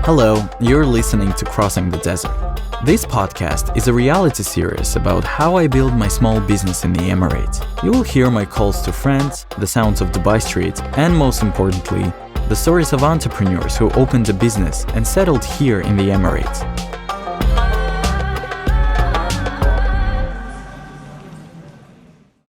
Hello, you're listening to Crossing the Desert. This podcast is a reality series about how I build my small business in the Emirates. You will hear my calls to friends, the sounds of Dubai streets, and most importantly, the stories of entrepreneurs who opened a business and settled here in the Emirates.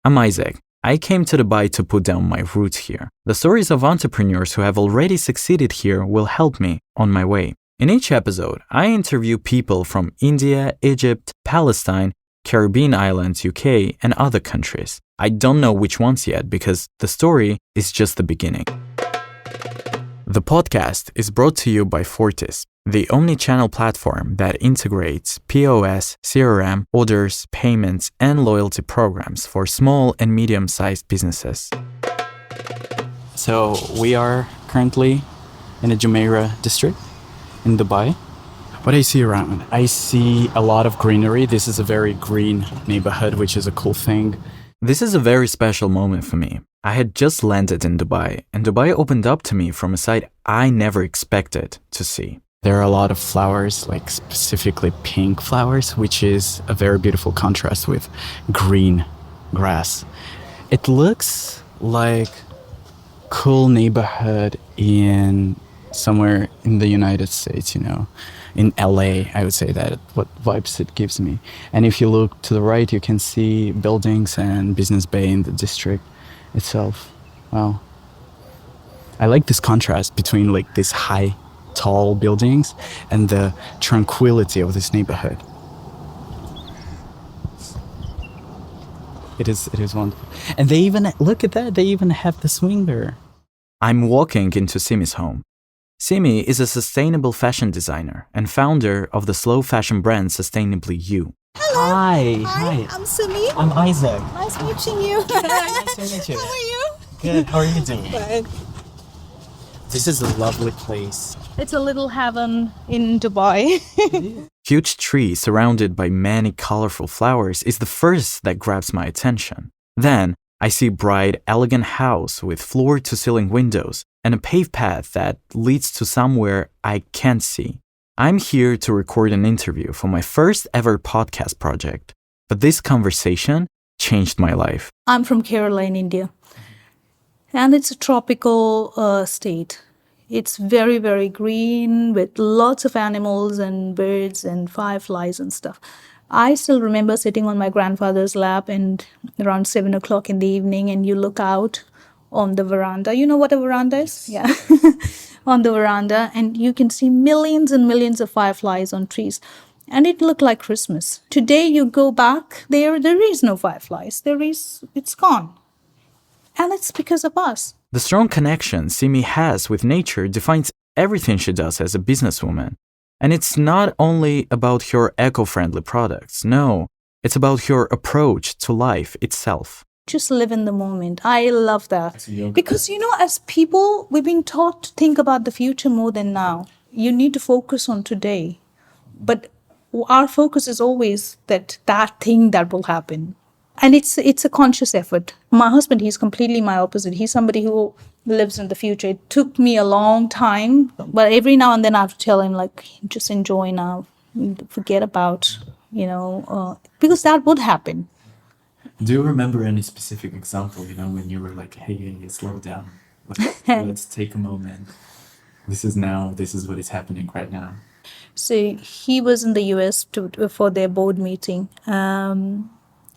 I'm Isaac. I came to Dubai to put down my roots here. The stories of entrepreneurs who have already succeeded here will help me on my way. In each episode, I interview people from India, Egypt, Palestine, Caribbean islands, UK, and other countries. I don't know which ones yet because the story is just the beginning. The podcast is brought to you by Fortis, the omni-channel platform that integrates POS, CRM, orders, payments, and loyalty programs for small and medium-sized businesses. So we are currently in the Jumeirah district in Dubai. What do you see around? I see a lot of greenery. This is a very green neighborhood, which is a cool thing. This is a very special moment for me. I had just landed in Dubai, and Dubai opened up to me from a side I never expected to see. There are a lot of flowers, like specifically pink flowers, which is a very beautiful contrast with green grass. It looks like cool neighborhood in somewhere in the United States, in LA, I would say that what vibes it gives me. And if you look to the right, you can see buildings and business bay in the district itself. Wow. I like this contrast between like these high, tall buildings and the tranquility of this neighborhood. It is wonderful. And they even, look at that, they even have the swing there. I'm walking into Simy's home. Simy is a sustainable fashion designer and founder of the slow fashion brand Sustainably U. Hello. Hi. I'm Simy. I'm Isaac. Nice meeting you. Nice to meet you. How are you? Good. How are you doing? Good. This is a lovely place. It's a little heaven in Dubai. Huge tree surrounded by many colorful flowers is the first that grabs my attention. Then I see a bright, elegant house with floor-to-ceiling windows and a paved path that leads to somewhere I can't see. I'm here to record an interview for my first ever podcast project, but this conversation changed my life. I'm from Kerala in India, and it's a tropical state. It's very, very green with lots of animals and birds and fireflies and stuff. I still remember sitting on my grandfather's lap and around 7 o'clock in the evening, and you look out on the veranda. You know what a veranda is? Yeah. On the veranda, and you can see millions and millions of fireflies on trees. And it looked like Christmas. Today you go back, there is no fireflies. It's gone. And it's because of us. The strong connection Simy has with nature defines everything she does as a businesswoman. And it's not only about her eco-friendly products. No, it's about her approach to life itself. Just live in the moment. I love that. Because, as people, we've been taught to think about the future more than now. You need to focus on today. But our focus is always that thing that will happen. And it's a conscious effort. My husband, he's completely my opposite. He's somebody who lives in the future. It took me a long time, but every now and then I have to tell him, just enjoy now. Forget about, because that would happen. Do you remember any specific example, when you were like, hey, slow down. Let's take a moment. This is what is happening right now. So he was in the US for their board meeting.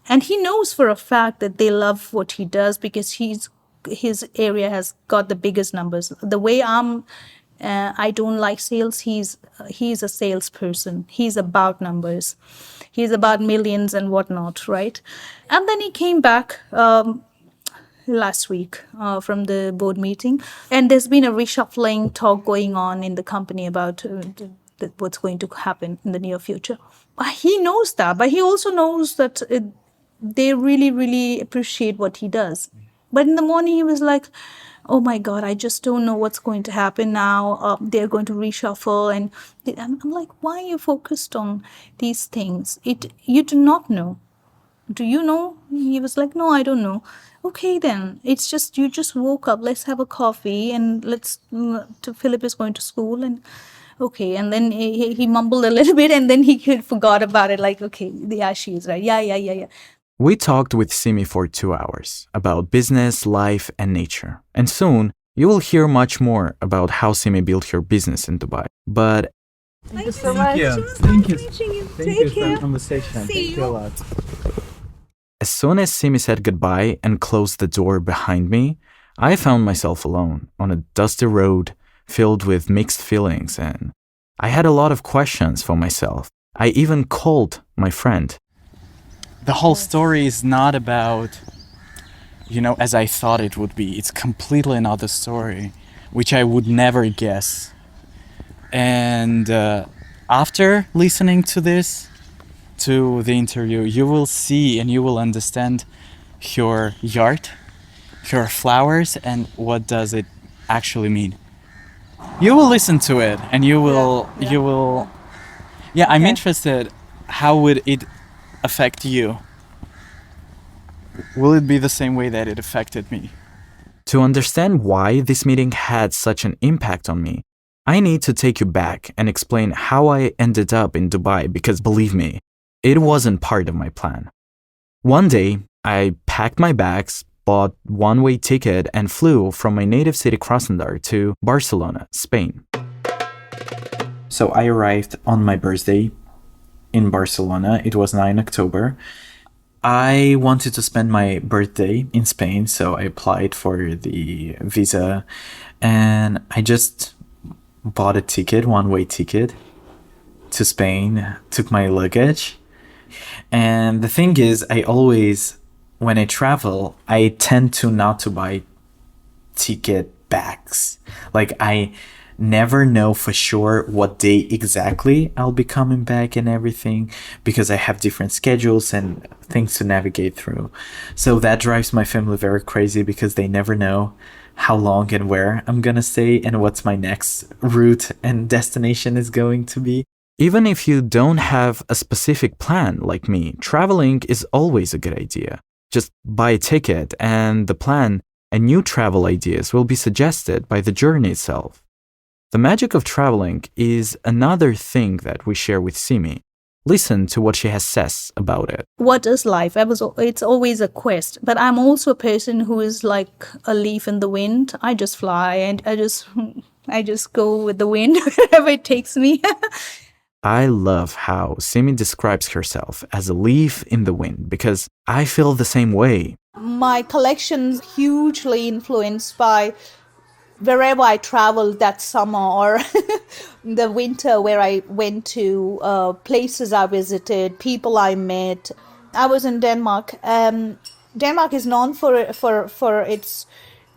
And he knows for a fact that they love what he does because his area has got the biggest numbers. The way I don't like sales. He's a salesperson. He's about numbers. He's about millions and whatnot, right? And then he came back last week from the board meeting, and there's been a reshuffling talk going on in the company about what's going to happen in the near future. He knows that, but he also knows that they really, really appreciate what he does. But in the morning, he was like, oh my God, I just don't know what's going to happen now. They're going to reshuffle. And I'm like, why are you focused on these things? You do not know. Do you know? He was like, no, I don't know. Okay, then. It's just, you just woke up. Let's have a coffee and Philip is going to school. And Okay. And then he mumbled a little bit, and then he forgot about it. Like, okay, yeah, she's right. Yeah, yeah, yeah, yeah. We talked with Simy for 2 hours about business, life, and nature. And soon, you will hear much more about how Simy built her business in Dubai. But Thank you so much. Thank you. Take care. for the conversation. See Thank you. a lot. As soon as Simy said goodbye and closed the door behind me, I found myself alone on a dusty road filled with mixed feelings, and I had a lot of questions for myself. I even called my friend. The whole story is not about, as I thought it would be. It's completely another story, which I would never guess. And after listening to the interview, you will see and you will understand her yard, her flowers, and what does it actually mean. You will listen to it, and you will. Yeah, I'm interested. How would it affect you? Will it be the same way that it affected me? To understand why this meeting had such an impact on me, I need to take you back and explain how I ended up in Dubai, because believe me, it wasn't part of my plan. One day, I packed my bags, bought one-way ticket, and flew from my native city Krasnodar to Barcelona, Spain. So I arrived on my birthday in Barcelona. It was 9 October. I wanted to spend my birthday in Spain, so I applied for the visa, and I just bought a ticket, one-way ticket to Spain, took my luggage. And the thing is, when I travel, I tend to not to buy ticket bags. Like, I never know for sure what day exactly I'll be coming back and everything, because I have different schedules and things to navigate through. So that drives my family very crazy, because they never know how long and where I'm gonna stay and what's my next route and destination is going to be. Even if you don't have a specific plan like me, traveling is always a good idea. Just buy a ticket, and the plan and new travel ideas will be suggested by the journey itself. The magic of traveling is another thing that we share with Simy. Listen to what she has says about it. What is life? It's always a quest, but I'm also a person who is like a leaf in the wind. I just fly, and I just go with the wind wherever it takes me. I love how Simy describes herself as a leaf in the wind, because I feel the same way. My collection's hugely influenced by wherever I traveled that summer, or the winter, where I went to, places I visited, people I met. I was in Denmark. Denmark is known for its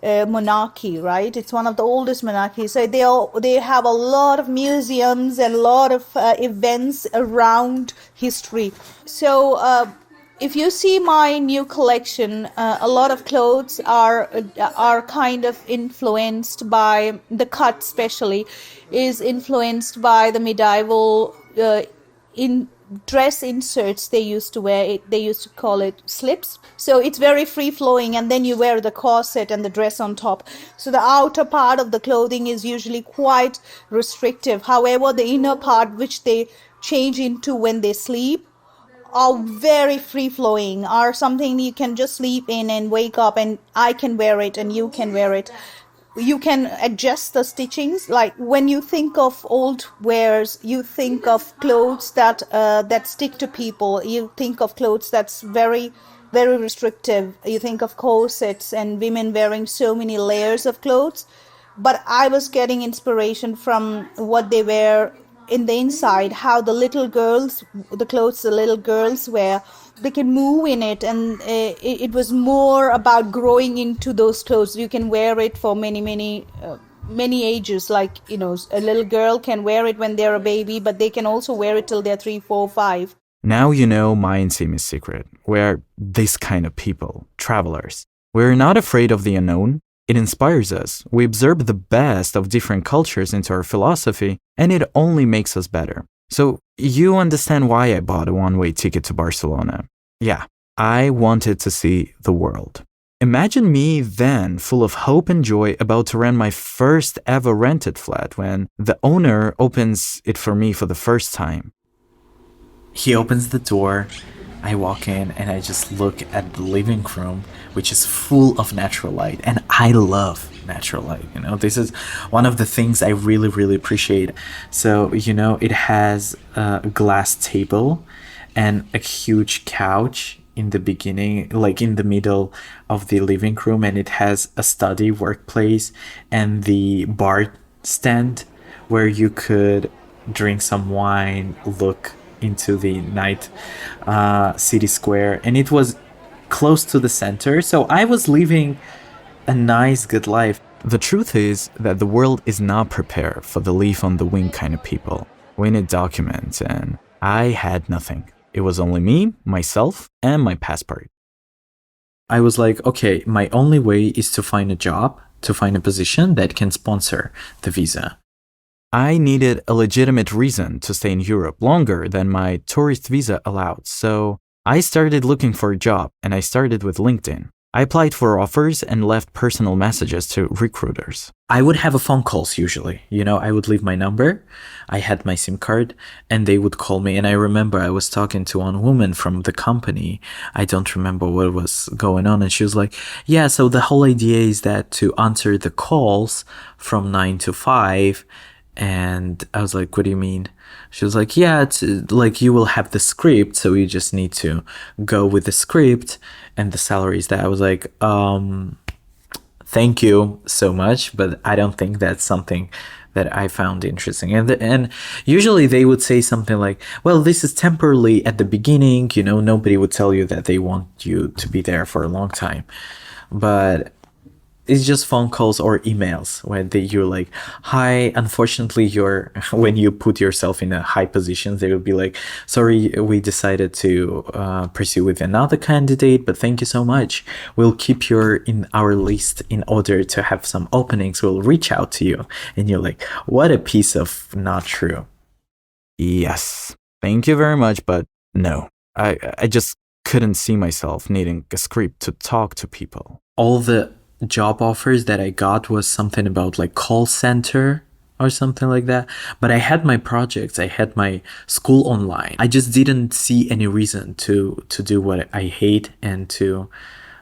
monarchy, right? It's one of the oldest monarchies. So they have a lot of museums and a lot of events around history. So if you see my new collection, a lot of clothes are kind of influenced by the cut, especially is influenced by the medieval in dress inserts they used to wear. They used to call it slips. So it's very free flowing, and then you wear the corset and the dress on top. So the outer part of the clothing is usually quite restrictive. However, the inner part, which they change into when they sleep, are very free flowing, are something you can just sleep in and wake up, and I can wear it and you can wear it. You can adjust the stitchings. Like, when you think of old wares, you think of clothes that stick to people. You think of clothes that's very, very restrictive. You think of corsets and women wearing so many layers of clothes. But I was getting inspiration from what they wear in the inside, how the clothes the little girls wear, they can move in it, and it was more about growing into those clothes. You can wear it for many ages. Like, a little girl can wear it when they're a baby, but they can also wear it till they're 3, 4, 5. Now you know my and Simy's secret. We're this kind of people, travelers. We're not afraid of the unknown. It inspires us. We absorb the best of different cultures into our philosophy, and it only makes us better. So you understand why I bought a one-way ticket to Barcelona. Yeah, I wanted to see the world. Imagine me then, full of hope and joy, about to rent my first ever rented flat when the owner opens it for me for the first time. He opens the door, I walk in, and I just look at the living room, which is full of natural light. And I love natural light. This is one of the things I really, really appreciate. So, it has a glass table and a huge couch in the beginning, like in the middle of the living room, and it has a study workplace and the bar stand where you could drink some wine, look into the night city square, and it was close to the center. So I was living a nice, good life. The truth is that the world is not prepared for the leaf on the wing kind of people. We need documents, and I had nothing. It was only me, myself, and my passport. I was like, okay, my only way is to find a job, to find a position that can sponsor the visa. I needed a legitimate reason to stay in Europe longer than my tourist visa allowed, so I started looking for a job, and I started with LinkedIn. I applied for offers and left personal messages to recruiters. I would have a phone calls usually. I would leave my number, I had my SIM card, and they would call me. And I remember I was talking to one woman from the company. I don't remember what was going on. And she was like, yeah, so the whole idea is that to answer the calls from 9 to 5. And I was like, what do you mean? She was like, yeah, it's like you will have the script, so you just need to go with the script and the salary is that. I was like, thank you so much, but I don't think that's something that I found interesting. And usually they would say something like, well, this is temporarily at the beginning, nobody would tell you that they want you to be there for a long time. But it's just phone calls or emails where you're like, hi, unfortunately, when you put yourself in a high position, they will be like, sorry, we decided to pursue with another candidate, but thank you so much. We'll keep you in our list in order to have some openings. We'll reach out to you. And you're like, what a piece of not true. Yes, thank you very much, but no, I just couldn't see myself needing a script to talk to people. All the job offers that I got was something about like call center or something like that. But I had my projects, I had my school online. I just didn't see any reason to do what I hate and to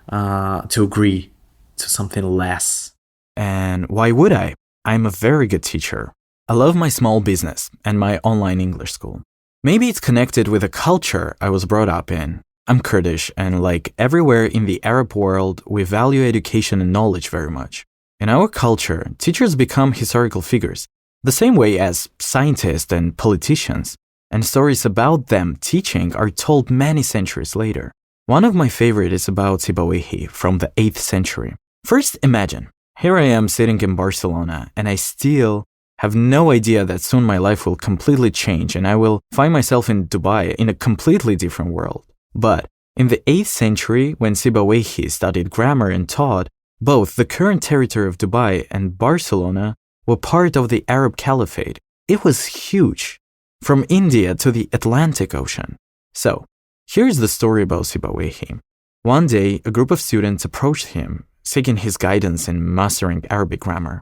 agree to something less. And why would I? I'm a very good teacher. I love my small business and my online English school. Maybe it's connected with the culture I was brought up in. I'm Kurdish, and like everywhere in the Arab world, we value education and knowledge very much. In our culture, teachers become historical figures, the same way as scientists and politicians, and stories about them teaching are told many centuries later. One of my favorite is about Sybawayhi from the 8th century. First, imagine, here I am sitting in Barcelona, and I still have no idea that soon my life will completely change and I will find myself in Dubai in a completely different world. But in the 8th century, when Sybawayhi studied grammar and taught, both the current territory of Dubai and Barcelona were part of the Arab Caliphate. It was huge, from India to the Atlantic Ocean. So, here's the story about Sybawayhi. One day, a group of students approached him, seeking his guidance in mastering Arabic grammar.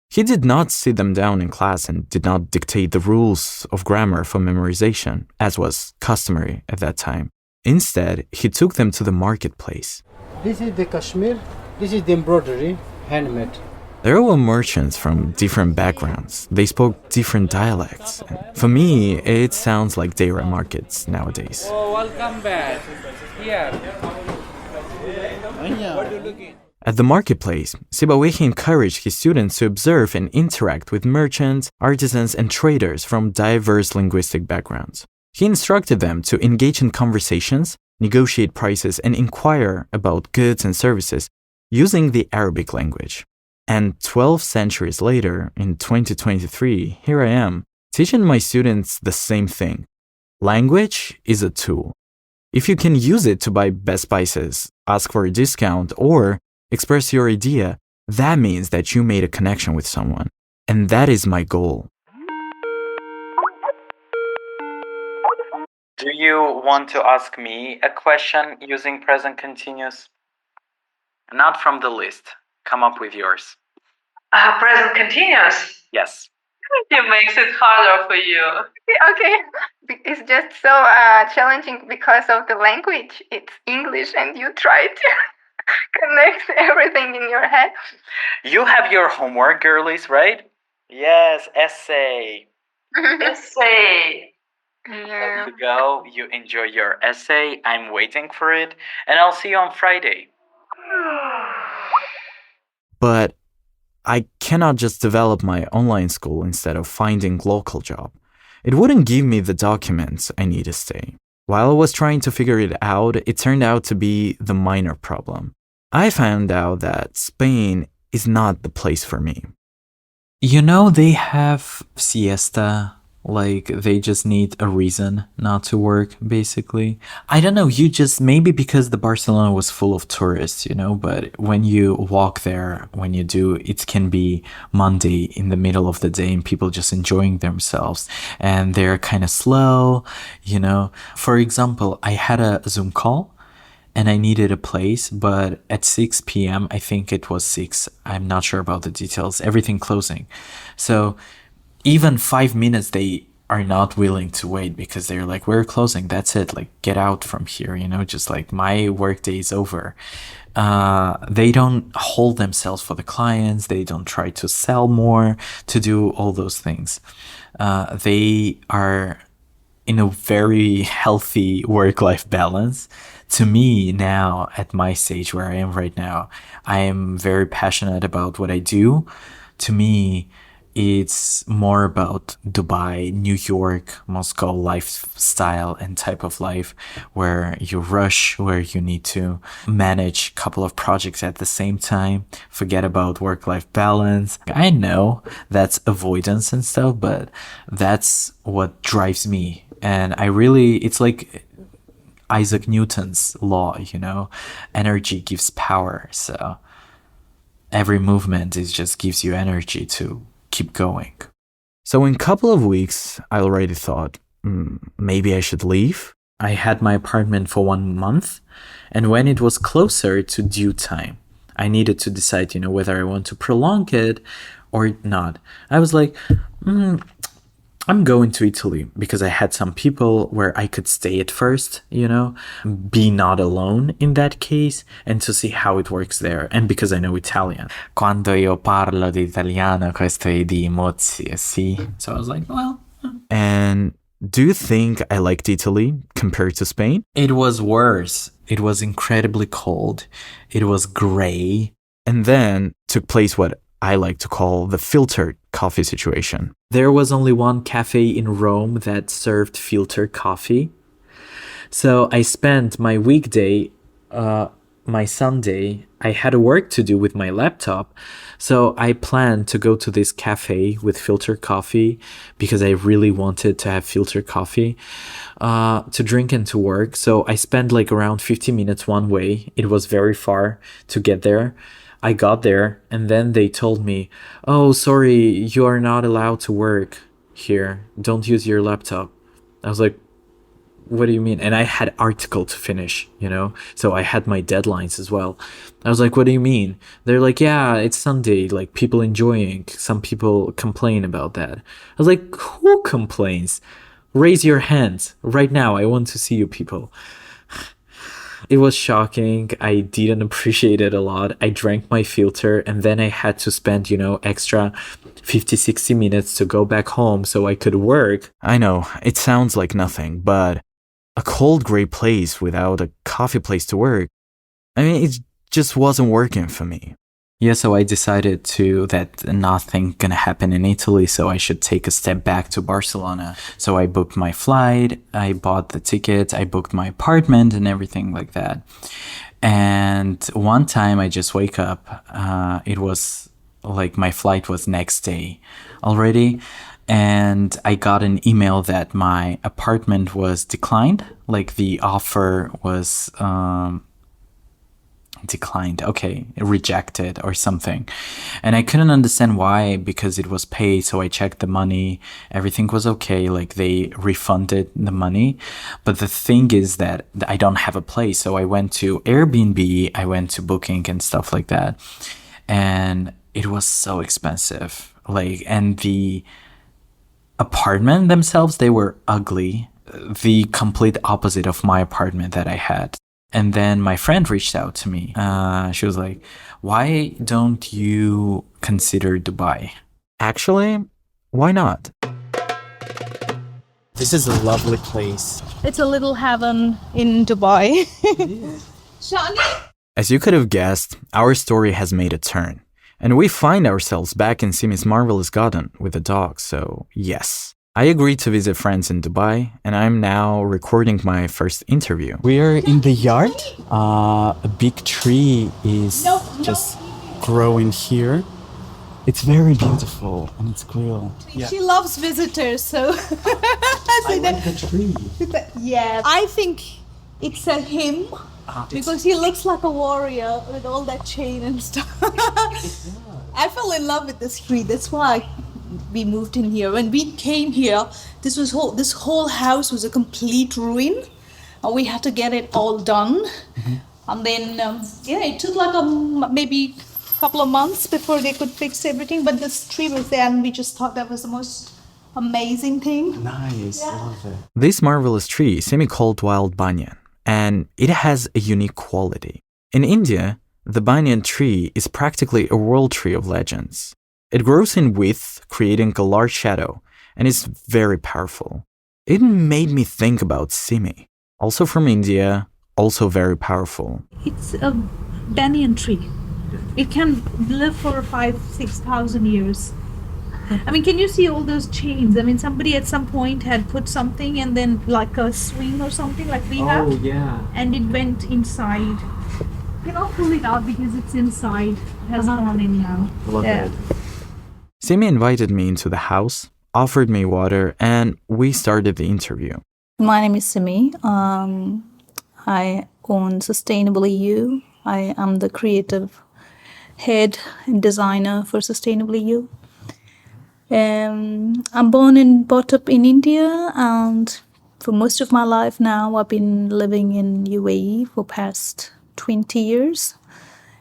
He did not sit them down in class and did not dictate the rules of grammar for memorization, as was customary at that time. Instead, he took them to the marketplace. This is the Kashmir, this is the embroidery, handmade. There were merchants from different backgrounds. They spoke different dialects. And for me, it sounds like Deira markets nowadays. Oh, welcome back. Here. At the marketplace, Sybawayhi encouraged his students to observe and interact with merchants, artisans, and traders from diverse linguistic backgrounds. He instructed them to engage in conversations, negotiate prices, and inquire about goods and services using the Arabic language. And 12 centuries later, in 2023, here I am, teaching my students the same thing. Language is a tool. If you can use it to buy best spices, ask for a discount, or express your idea, that means that you made a connection with someone. And that is my goal. Do you want to ask me a question using present continuous? Not from the list. Come up with yours. Present continuous. Yes. It makes it harder for you. Okay, it's just so challenging because of the language. It's English, and you try to connect everything in your head. You have your homework, girlies, right? Yes, essay. Essay. Yeah. You go, you enjoy your essay. I'm waiting for it, and I'll see you on Friday. But I cannot just develop my online school instead of finding local job. It wouldn't give me the documents I need to stay. While I was trying to figure it out, it turned out to be the minor problem. I found out that Spain is not the place for me. You know, they have siesta. Like, they just need a reason not to work, basically. I don't know, maybe because the Barcelona was full of tourists, but when you walk there, when you do, it can be Monday in the middle of the day and people just enjoying themselves. And they're kind of slow, For example, I had a Zoom call and I needed a place, but at 6 p.m., I think it was 6, I'm not sure about the details, everything closing. So even 5 minutes, they are not willing to wait because they're like, we're closing, that's it, like, get out from here, just like my work day is over. They don't hold themselves for the clients, they don't try to sell more, to do all those things. They are in a very healthy work-life balance. To me now, at my stage where I am right now, I am very passionate about what I do. To me, it's more about Dubai, New York, Moscow lifestyle and type of life where you rush, where you need to manage a couple of projects at the same time, forget about work-life balance. I know that's avoidance and stuff, but that's what drives me. And it's like Isaac Newton's law, energy gives power. So every movement just gives you energy to keep going. So in a couple of weeks, I already thought, maybe I should leave. I had my apartment for 1 month, and when it was closer to due time, I needed to decide, whether I want to prolong it or not. I was like, I'm going to Italy because I had some people where I could stay at first, be not alone in that case, and to see how it works there, and because I know Italian. Quando io parlo di italiano, questo è di emozie, sì. So I was like, well. And do you think I liked Italy compared to Spain? It was worse. It was incredibly cold. It was gray. And then took place what I like to call the filtered coffee situation. There was only one cafe in Rome that served filtered coffee. So I spent my weekday, my Sunday, I had work to do with my laptop. So I planned to go to this cafe with filtered coffee because I really wanted to have filtered coffee to drink and to work. So I spent like around 50 minutes one way. It was very far to get there. I got there and then they told me, oh, sorry, you are not allowed to work here. Don't use your laptop. I was like, what do you mean? And I had article to finish, so I had my deadlines as well. I was like, what do you mean? They're like, yeah, it's Sunday, like people enjoying. Some people complain about that. I was like, who complains? Raise your hands right now. I want to see you people. It was shocking. I didn't appreciate it a lot. I drank my filter and then I had to spend, extra 50, 60 minutes to go back home so I could work. I know, it sounds like nothing, but a cold gray place without a coffee place to work, it just wasn't working for me. Yeah, so I decided that nothing gonna happen in Italy, so I should take a step back to Barcelona. So I booked my flight, I bought the ticket, I booked my apartment and everything like that. And one time I just wake up, it was like my flight was next day already. And I got an email that my apartment was declined, like the offer was declined, okay, rejected or something. And I couldn't understand why, because it was paid. So I checked the money, everything was okay, like they refunded the money. But the thing is that I don't have a place. So I went to Airbnb, I went to Booking and stuff like that. And it was so expensive. Like, and the apartment themselves, they were ugly, the complete opposite of my apartment that I had. And then my friend reached out to me. She was like, why don't you consider Dubai? Actually, why not? This is a lovely place. It's a little heaven in Dubai. Shani? As you could have guessed, our story has made a turn. And we find ourselves back in Simy's marvelous garden with the dog, so yes. I agreed to visit friends in Dubai, and I'm now recording my first interview. We are in the yard. A big tree is just growing here. It's very beautiful, and it's grilled. She loves visitors, so... I like the tree. Yeah, I think it's a him, because he looks like a warrior with all that chain and stuff. I fell in love with this tree. That's why we moved in here. When we came here, this whole house was a complete ruin. We had to get it all done, and then it took like maybe a couple of months before they could fix everything. But this tree was there, and we just thought that was the most amazing thing. Nice, I love it. This marvelous tree, Simy called wild banyan, and it has a unique quality. In India, the banyan tree is practically a world tree of legends. It grows in width, creating a large shadow, and is very powerful. It made me think about Simy, also from India, also very powerful. It's a banyan tree. It can live for 5,000-6,000 years. I mean, can you see all those chains? I mean, somebody at some point had put something and then like a swing or something like we have. Oh, yeah. And it went inside. You cannot pull it out because it's inside. It has gone in now. Love it. Simy invited me into the house, offered me water, and we started the interview. My name is Simy. I own Sustainably U. I am the creative head and designer for Sustainably U. I'm born and brought up in India, and for most of my life now, I've been living in UAE for past 20 years.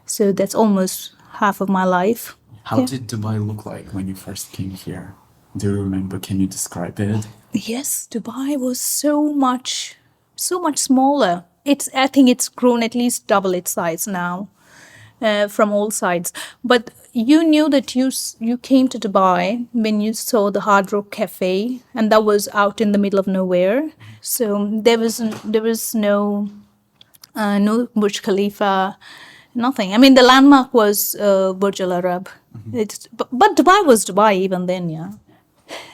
So that's almost half of my life. How did Dubai look like when you first came here? Do you remember? Can you describe it? Yes, Dubai was so much smaller. I think it's grown at least double its size now, from all sides. But you knew that you came to Dubai when you saw the Hard Rock Cafe, and that was out in the middle of nowhere. So there was no Burj Khalifa, nothing. I mean, the landmark was Burj Al Arab. But Dubai was Dubai even then, yeah.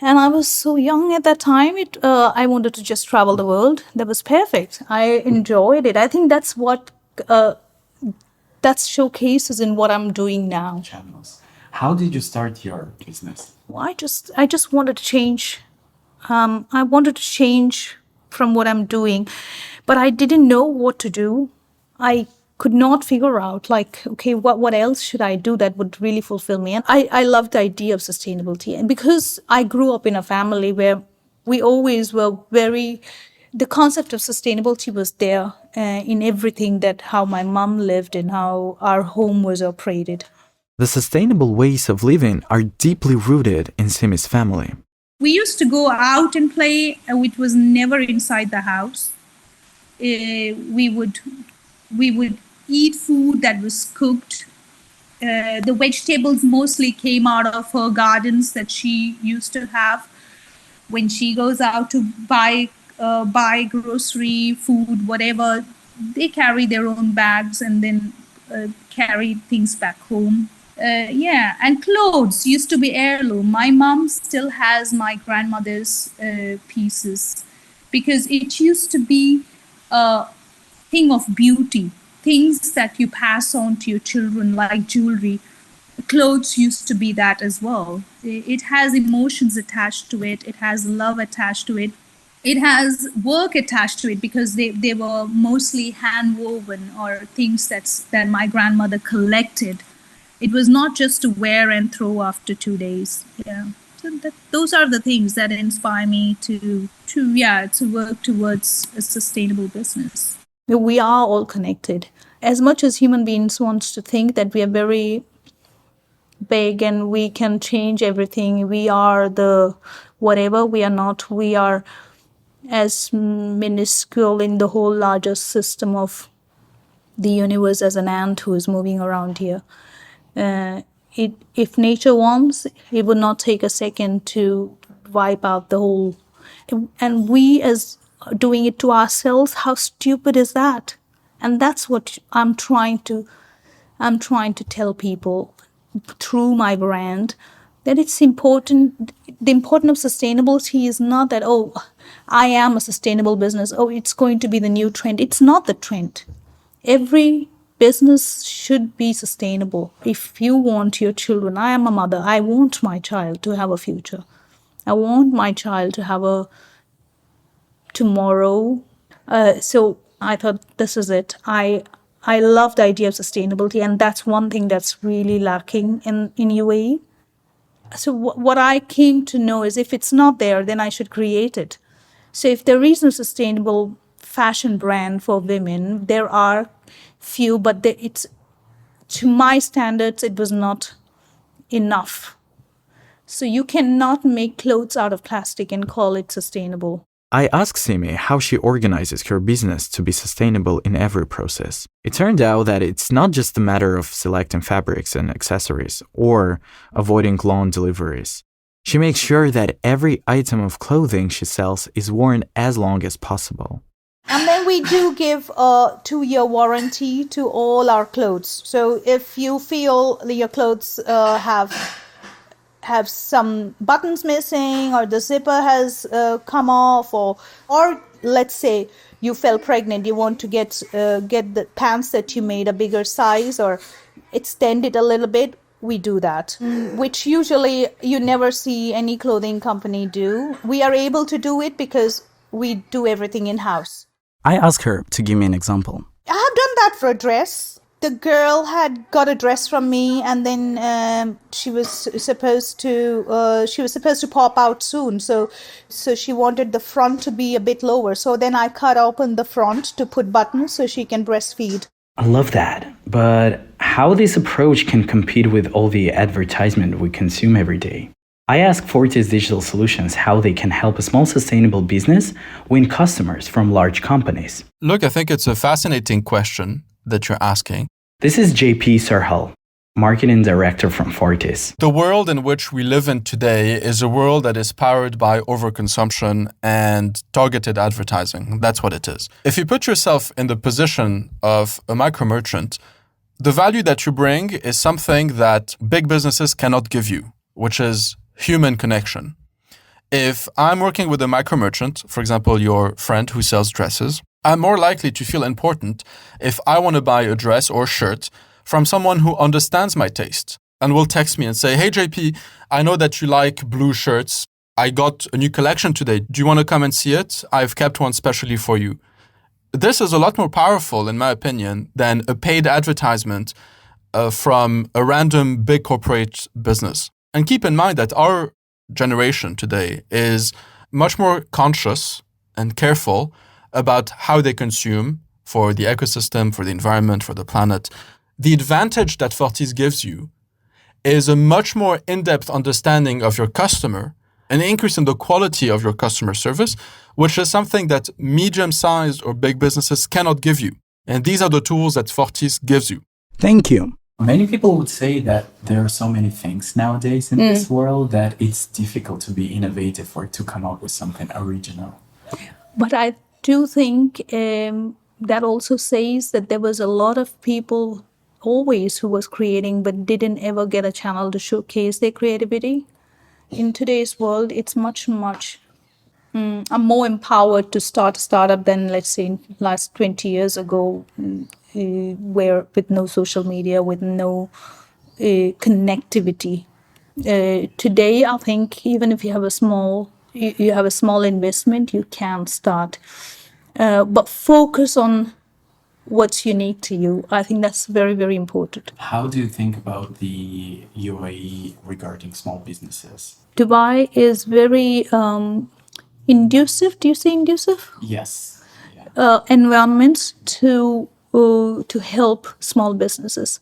And I was so young at that time. I wanted to just travel the world. That was perfect. I enjoyed it. I think that's what that showcases in what I'm doing now. Channels. How did you start your business? I just wanted to change. I wanted to change from what I'm doing, but I didn't know what to do. I could not figure out, like, okay, what else should I do that would really fulfill me? And I love the idea of sustainability. And because I grew up in a family where we always were the concept of sustainability was there in everything, that how my mom lived and how our home was operated. The sustainable ways of living are deeply rooted in Simy's family. We used to go out and play, it was never inside the house. We would eat food that was cooked. The vegetables mostly came out of her gardens that she used to have. When she goes out to buy grocery, food, whatever, they carry their own bags and then carry things back home. And clothes used to be heirloom. My mom still has my grandmother's pieces because it used to be a thing of beauty. Things that you pass on to your children, like jewelry. Clothes used to be that as well. It has emotions attached to it. It has love attached to it. it has work attached to it because they were mostly hand woven or things that my grandmother collected. It was not just to wear and throw after 2 days. Yeah. So those are the things that inspire me to work towards a sustainable business. We are all connected. As much as human beings wants to think that we are very big and we can change everything, we are the whatever, we are not. We are as minuscule in the whole larger system of the universe as an ant who is moving around here. If nature wants, it would not take a second to wipe out the whole. And we, as doing it to ourselves, how stupid is that? And that's what I'm trying to tell people through my brand, that it's important. The importance of sustainability is not that, oh, I am a sustainable business, oh, it's going to be the new trend. It's not the trend. Every business should be sustainable. If you want your children, I am a mother, I want my child to have a future. I want my child to have a tomorrow. So I thought, this is it. I love the idea of sustainability, and that's one thing that's really lacking in UAE. So what I came to know is, if it's not there, then I should create it. So if there is no sustainable fashion brand for women, there are few, but it's, to my standards, it was not enough. So you cannot make clothes out of plastic and call it sustainable. I asked Simy how she organizes her business to be sustainable in every process. It turned out that it's not just a matter of selecting fabrics and accessories or avoiding long deliveries. She makes sure that every item of clothing she sells is worn as long as possible. And then we do give a 2-year warranty to all our clothes. So if you feel your clothes have some buttons missing, or the zipper has come off, or let's say you fell pregnant, you want to get the pants that you made a bigger size or extend it a little bit, we do that, which usually you never see any clothing company do. We are able to do it because we do everything in-house. I asked her to give me an example. I have done that for a dress. The girl had got a dress from me, and then she was supposed to pop out soon. So she wanted the front to be a bit lower. So then I cut open the front to put buttons so she can breastfeed. I love that, but how this approach can compete with all the advertisement we consume every day? I asked Fortis Digital Solutions how they can help a small sustainable business win customers from large companies. Look, I think it's a fascinating question that you're asking. This is JP Sarhal, Marketing Director from Fortis. The world in which we live in today is a world that is powered by overconsumption and targeted advertising. That's what it is. If you put yourself in the position of a micro merchant, the value that you bring is something that big businesses cannot give you, which is human connection. If I'm working with a micro merchant, for example, your friend who sells dresses, I'm more likely to feel important if I want to buy a dress or shirt from someone who understands my taste and will text me and say, hey, JP, I know that you like blue shirts. I got a new collection today. Do you want to come and see it? I've kept one specially for you. This is a lot more powerful, in my opinion, than a paid advertisement from a random big corporate business. And keep in mind that our generation today is much more conscious and careful about how they consume for the ecosystem, for the environment, for the planet. The advantage that Fortis gives you is a much more in-depth understanding of your customer, an increase in the quality of your customer service, which is something that medium-sized or big businesses cannot give you. And these are the tools that Fortis gives you. Thank you. Many people would say that there are so many things nowadays in this world that it's difficult to be innovative or to come up with something original. But I do think that also says that there was a lot of people always who was creating but didn't ever get a channel to showcase their creativity. In today's world, it's much I'm more empowered to start a startup than, let's say, last 20 years ago, where with no social media, with no connectivity. Today, I think even if you have a small you have a small investment, you can start. But focus on what's unique to you. I think that's very, very important. How do you think about the UAE regarding small businesses? Dubai is very inducive. Do you say inducive? Yes. Environments to help small businesses.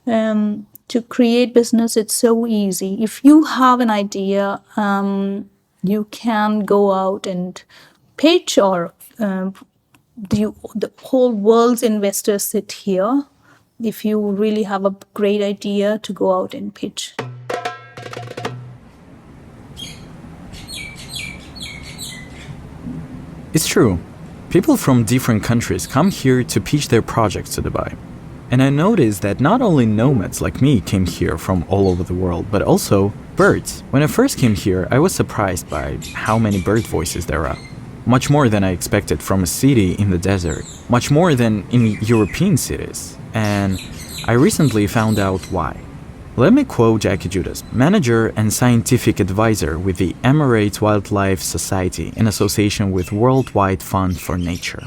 To create business, it's so easy. If you have an idea, you can go out and pitch, or the whole world's investors sit here. If you really have a great idea, to go out and pitch. It's true. People from different countries come here to pitch their projects to Dubai. And I noticed that not only nomads like me came here from all over the world, but also birds. When I first came here, I was surprised by how many bird voices there are. Much more than I expected from a city in the desert. Much more than in European cities. And I recently found out why. Let me quote Jackie Judas, manager and scientific advisor with the Emirates Wildlife Society in association with Worldwide Fund for Nature.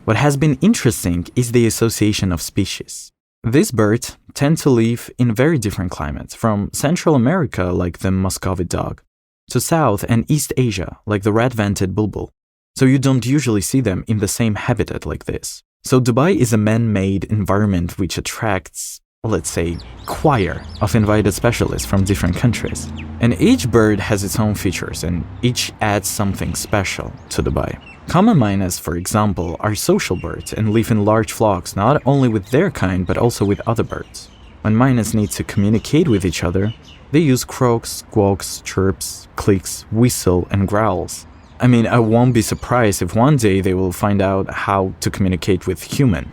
What has been interesting is the association of species. These birds tend to live in very different climates, from Central America, like the Muscovy dog, to South and East Asia, like the red-vented bulbul. So you don't usually see them in the same habitat like this. So Dubai is a man-made environment which attracts, let's say, choir of invited specialists from different countries. And each bird has its own features, and each adds something special to Dubai. Common mynas, for example, are social birds and live in large flocks not only with their kind but also with other birds. When mynas need to communicate with each other, they use croaks, squawks, chirps, clicks, whistle, and growls. I mean, I won't be surprised if one day they will find out how to communicate with human.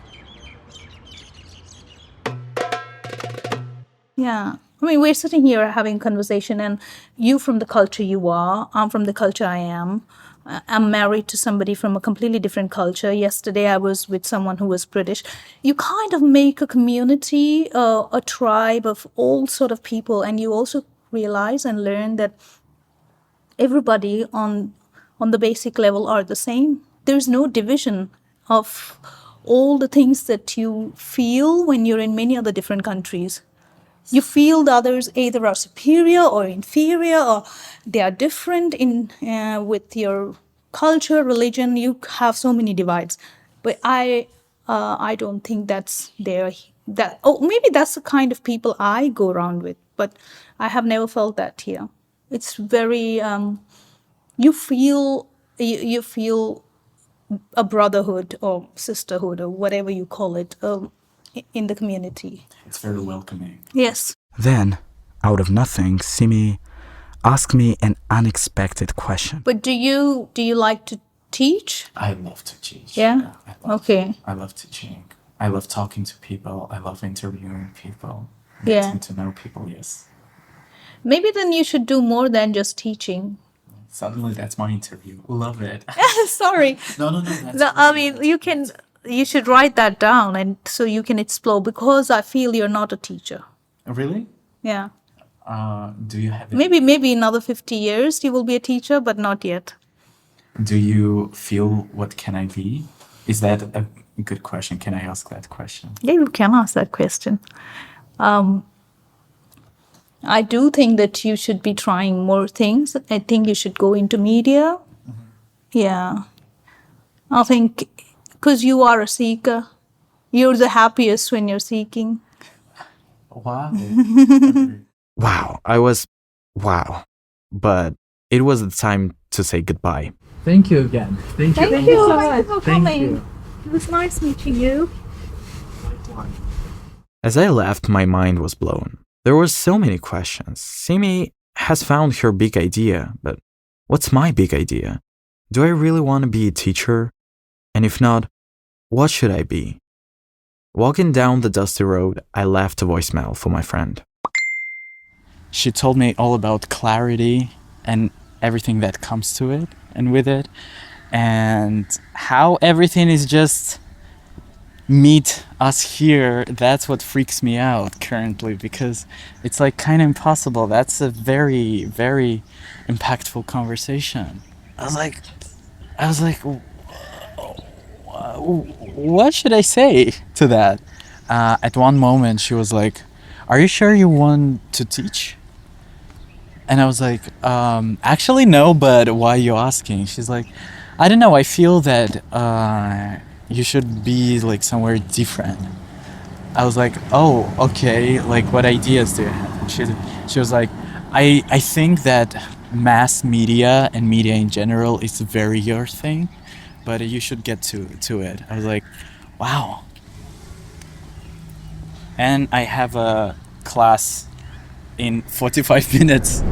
Yeah. I mean, we're sitting here having conversation, and you from the culture you are, I'm from the culture I am. I'm married to somebody from a completely different culture. Yesterday, I was with someone who was British. You kind of make a community, a tribe of all sort of people, and you also realize and learn that everybody on the basic level are the same. There's no division of all the things that you feel when you're in many other different countries. You feel the others either are superior or inferior, or they are different in with your culture, religion. You have so many divides, but I don't think that's there. That maybe that's the kind of people I go around with, but I have never felt that here. It's very you feel a brotherhood or sisterhood or whatever you call it in the community. It's very welcoming. Yes. Then, out of nothing, Simy asked me an unexpected question. But do you like to teach? I love to teach. Yeah? Okay. I love teaching. I love talking to people. I love interviewing people. Yeah. Getting to know people, yes. Maybe then you should do more than just teaching. Suddenly, that's my interview. Love it. Sorry. No, that's I mean, you should write that down, and so you can explore, because I feel you're not a teacher. Really? Yeah. Do you have Maybe another 50 years you will be a teacher, but not yet. Do you feel what can I be? Is that a good question? Can I ask that question? Yeah, you can ask that question. I do think that you should be trying more things. I think you should go into media. Mm-hmm. Yeah. I think because you are a seeker, you're the happiest when you're seeking. Wow. Wow. But it was the time to say goodbye. Thank you again. Thank you. Thank you so much for Thank coming. you. It was nice meeting you. As I left, my mind was blown. There were so many questions. Simy has found her big idea, but what's my big idea? Do I really want to be a teacher? And if not, what should I be? Walking down the dusty road, I left a voicemail for my friend. She told me all about clarity and everything that comes to it and with it, and how everything is just meet us here, that's what freaks me out currently, because it's like kind of impossible. That's a very, very impactful conversation. I was like, what should I say to that? At one moment, she was like, "Are you sure you want to teach?" And I was like, actually no, but why are you asking? She's like, I don't know, I feel that you should be like somewhere different. I was like, oh, okay, like what ideas do you have? And she was like, I think that mass media and media in general is very your thing, but you should get to it. I was like, wow. And I have a class in 45 minutes.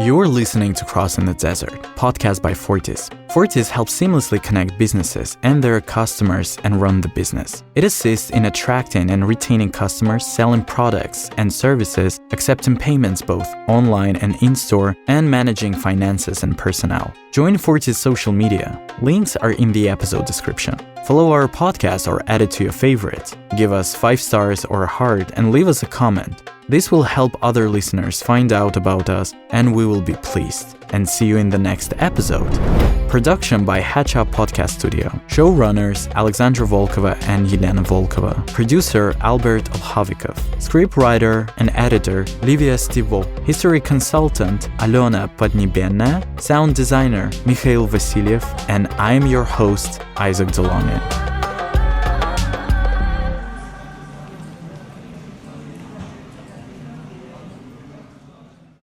You're listening to Crossing the Desert, podcast by Fortis. Fortis helps seamlessly connect businesses and their customers and run the business. It assists in attracting and retaining customers, selling products and services, accepting payments both online and in-store, and managing finances and personnel. Join Fortis social media. Links are in the episode description. Follow our podcast or add it to your favorites. Give us 5 stars or a heart and leave us a comment. This will help other listeners find out about us, and we will be pleased. And see you in the next episode. Production by Hatch Up Podcast Studio. Showrunners Alexandra Volkova and Yelena Volkova. Producer Albert Olhavikov. Scriptwriter and editor Livia Stivo. History consultant Alona Podnibenna. Sound designer Mikhail Vasilyev. And I'm your host, Isaac DeLonge.